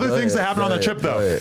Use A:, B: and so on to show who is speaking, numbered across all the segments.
A: other things that happened on the trip, though.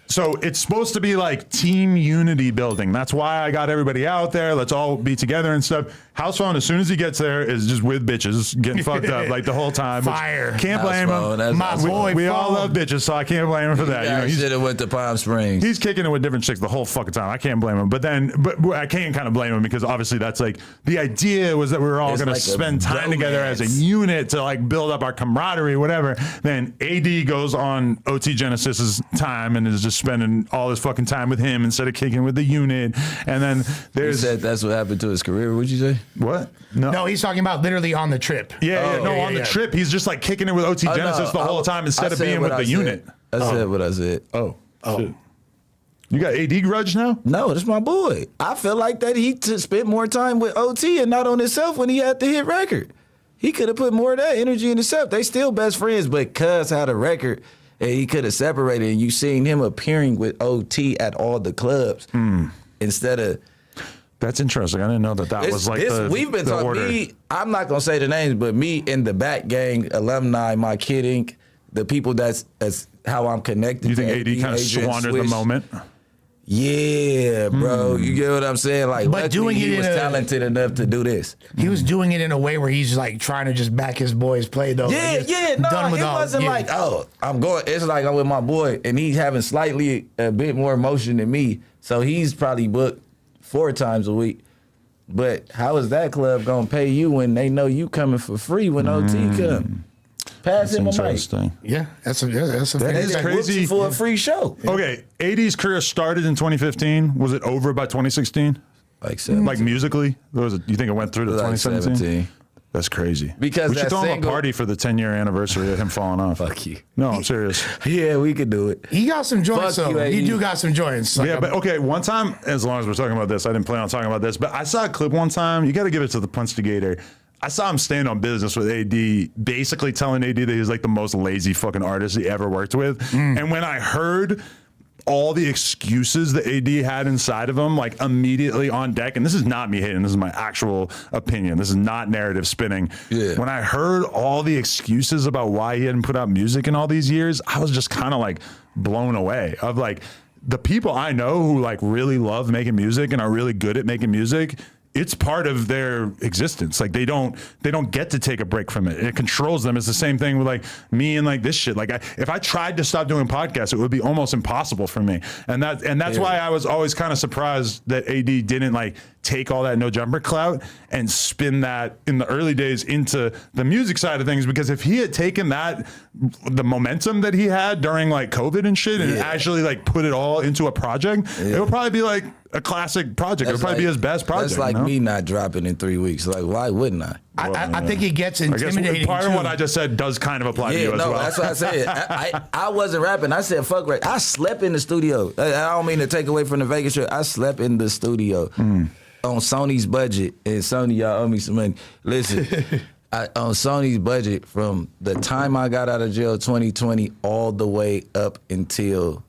A: So it's supposed to be like team unity building. That's why I got everybody out there. Let's all be together and stuff. House phone, as soon as he gets there, is just with bitches getting fucked up like the whole time.
B: Fire.
A: Can't blame him.
B: My boy.
A: We all love bitches, so I can't blame him for that.
C: Yeah, he should have went to Palm Springs.
A: He's kicking it with different chicks the whole fucking time. I can't blame him. But I can't kind of blame him because obviously that's like the idea was that we were all going to spend time together as a unit to like build up our camaraderie, whatever. Then AD goes on OT Genesis's time and is just spending all his fucking time with him instead of kicking with the unit. And then there's
C: You said that's what happened to his career. What'd you say?
A: What?
B: No, he's talking about literally on the trip.
A: On the trip, he's just like kicking it with OT Genesis the whole time instead of being with the unit.
C: I said what I said.
A: Oh. Shit. You got AD grudge now?
C: No, that's my boy. I feel like that he spent more time with OT and not on himself when he had the hit record. He could have put more of that energy in himself. They still best friends, but Cuz had a record and he could have separated, and you seen him appearing with OT at all the clubs instead of.
A: That's interesting. I didn't know that was like
C: we've been talking.
A: order.
C: I'm not gonna say the names, but me and the Back Gang alumni, my Kid Inc., the people that's how I'm connected.
A: You think AD kind of squandered the moment?
C: Yeah, bro. You get what I'm saying? Like,
B: but doing
C: he
B: it
C: was talented enough to do this.
B: He was doing it in a way where he's like trying to just back his boys' play though.
C: Yeah, no, it wasn't like, oh, I'm going. It's like I'm with my boy, and he's having slightly a bit more emotion than me, so he's probably booked 4 times a week. But how is that club gonna pay you when they know you coming for free when OT come? Pass him a mic.
B: Yeah, that's a
A: that is crazy
C: for a free show.
A: Okay, AD's career started in 2015. Was it over by 2016? Like musically, you think it went through to 2017? That's crazy.
C: Because
A: we should throw him a party for the 10-year anniversary of him falling off.
C: Fuck you.
A: No, I'm serious.
C: Yeah, we could do it.
B: He got some joints, though. He do got some joints.
A: Like but okay, one time, as long as we're talking about this, I didn't plan on talking about this, but I saw a clip one time. You got to give it to the Punstigator. I saw him stand on business with AD, basically telling AD that he's like the most lazy fucking artist he ever worked with. And when I heard all the excuses that AD had inside of him, like immediately on deck, and this is not me hating, this is my actual opinion. This is not narrative spinning. Yeah. When I heard all the excuses about why he hadn't put out music in all these years, I was just kind of like blown away of like the people I know who like really love making music and are really good at making music. It's part of their existence. Like they don't get to take a break from it. It controls them. It's the same thing with like me and like this shit. Like if I tried to stop doing podcasts, it would be almost impossible for me. And that's why I was always kind of surprised that AD didn't like take all that No Jumper clout and spin that in the early days into the music side of things. Because if he had taken that, the momentum that he had during like COVID and shit, and actually like put it all into a project, it would probably be like a classic project. It would probably be his best project.
C: That's like me not dropping in 3 weeks. Like, why wouldn't I?
B: I think it gets intimidating.
A: I guess part of what I just said does kind of apply to you as well.
C: That's what I said. I wasn't rapping. I said, fuck rap. I slept in the studio. I don't mean to take away from the Vegas trip. I slept in the studio on Sony's budget. And Sony, y'all owe me some money. Listen, on Sony's budget from the time I got out of jail 2020 all the way up until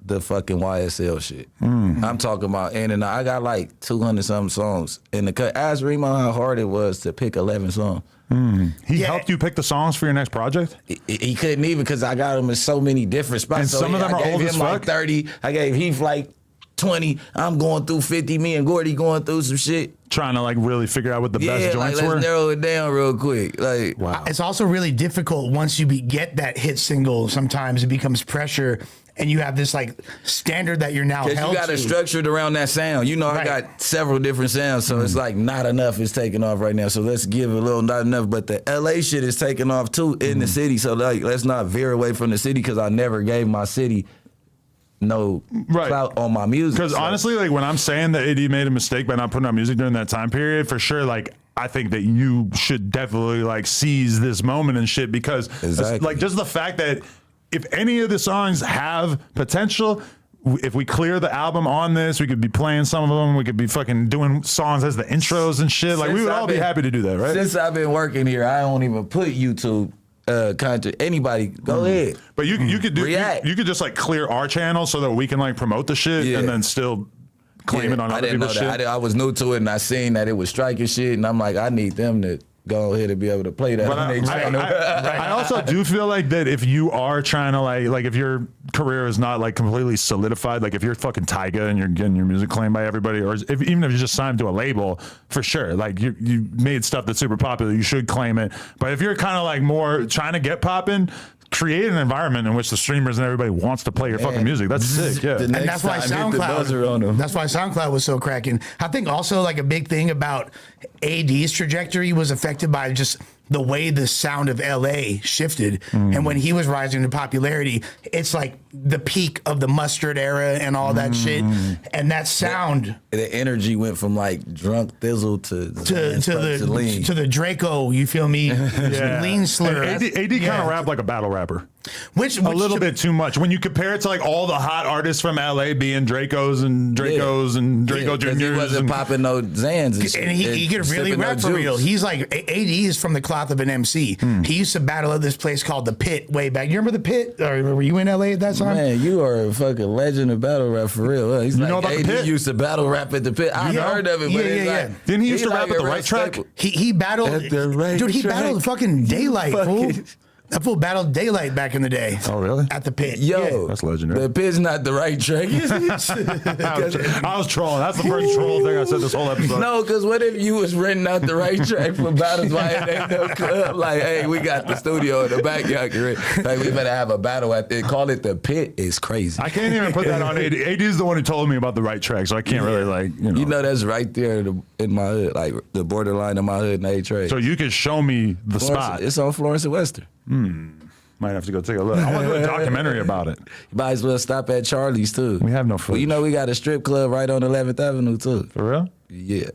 C: the fucking YSL shit. I'm talking about, and I got like 200 something songs in the cut. Ask Remo how hard it was to pick 11 songs.
A: He helped you pick the songs for your next project?
C: He couldn't even because I got him in so many different spots.
A: And
C: so
A: some of them are old as fuck?
C: like 30. I gave Heath like 20. I'm going through 50. Me and Gordy going through some shit.
A: Trying to like really figure out what the best joints were?
C: Let's narrow it down real quick. Like,
B: wow. It's also really difficult once you get that hit single. Sometimes it becomes pressure. And you have this like standard that you're now held to.
C: Because you got it structured around that sound. You know, I got several different sounds, so it's like not enough is taking off right now. So let's give a little not enough. But the LA shit is taking off too in the city. So like, let's not veer away from the city because I never gave my city no clout on my music.
A: Because honestly, like when I'm saying that AD made a mistake by not putting out music during that time period, for sure, like I think that you should definitely like seize this moment and shit because like just the fact that if any of the songs have potential, if we clear the album on this, we could be playing some of them. We could be fucking doing songs as the intros and shit. Like we would all be happy to do that, right?
C: Since I've been working here, I don't even put YouTube content. Anybody, go ahead.
A: But you could do you could just like clear our channel so that we can like promote the shit and then still claim it on other people's shit.
C: I was new to it and I seen that it was striking shit, and I'm like, I need them to go ahead and be able to play that
A: But
C: on their channel.
A: I also do feel like that if you are trying to like if your career is not like completely solidified, like if you're fucking Tyga and you're getting your music claimed by everybody, or even if you just signed to a label, for sure, like you made stuff that's super popular, you should claim it. But if you're kind of like more trying to get popping, create an environment in which the streamers and everybody wants to play your fucking music. That's sick, yeah.
B: And that's why SoundCloud was so cracking. I think also like a big thing about AD's trajectory was affected by just the way the sound of LA shifted. And when he was rising to popularity, it's like the peak of the Mustard era and all that shit. And that sound,
C: the energy went from like drunk Thizzle
B: to the Draco, you feel me? Lean slur.
A: AD kind of rapped like a battle rapper.
B: Which
A: a little bit too much when you compare it to like all the hot artists from LA being Dracos and Draco Juniors.
C: He wasn't popping no Zans
B: and he could really rap for real. He's like AD is from the cloth of an MC. He used to battle at this place called the Pit way back. You remember the Pit? Or were you in LA at that time?
C: Man, you are a fucking legend of battle rap for real. He's
A: know about
C: AD
A: the Pit?
C: used to battle rap at the Pit. I've heard of it, but it's like,
A: didn't he used to rap
C: like
A: at the right track?
B: He battled
C: At the right
B: dude. He
C: track.
B: battled fucking Daylight, fool. That fool battled Daylight back in the day.
A: Oh, really?
B: At the Pit.
C: Yo,
A: That's legendary.
C: The Pit's not the right track, is it?
A: I was trolling. That's the first troll thing I said this whole episode.
C: No, because what if you was renting out the right track for battles while it ain't no club? Like, hey, we got the studio in the backyard. Like, we better have a battle at it. Call it the Pit. It's crazy.
A: I can't even put that on AD. AD is the one who told me about the right track, so I can't really like,
C: You know that's right there in my hood, like the borderline of my hood and A-Trade.
A: So you can show me the spot.
C: It's on Florence and Western.
A: Might have to go take a look. I want to do a documentary about it.
C: You might as well stop at Charlie's too.
A: We have no
C: Well,
A: footage.
C: you know we got a strip club right on 11th Avenue too.
A: For real?
C: Yeah.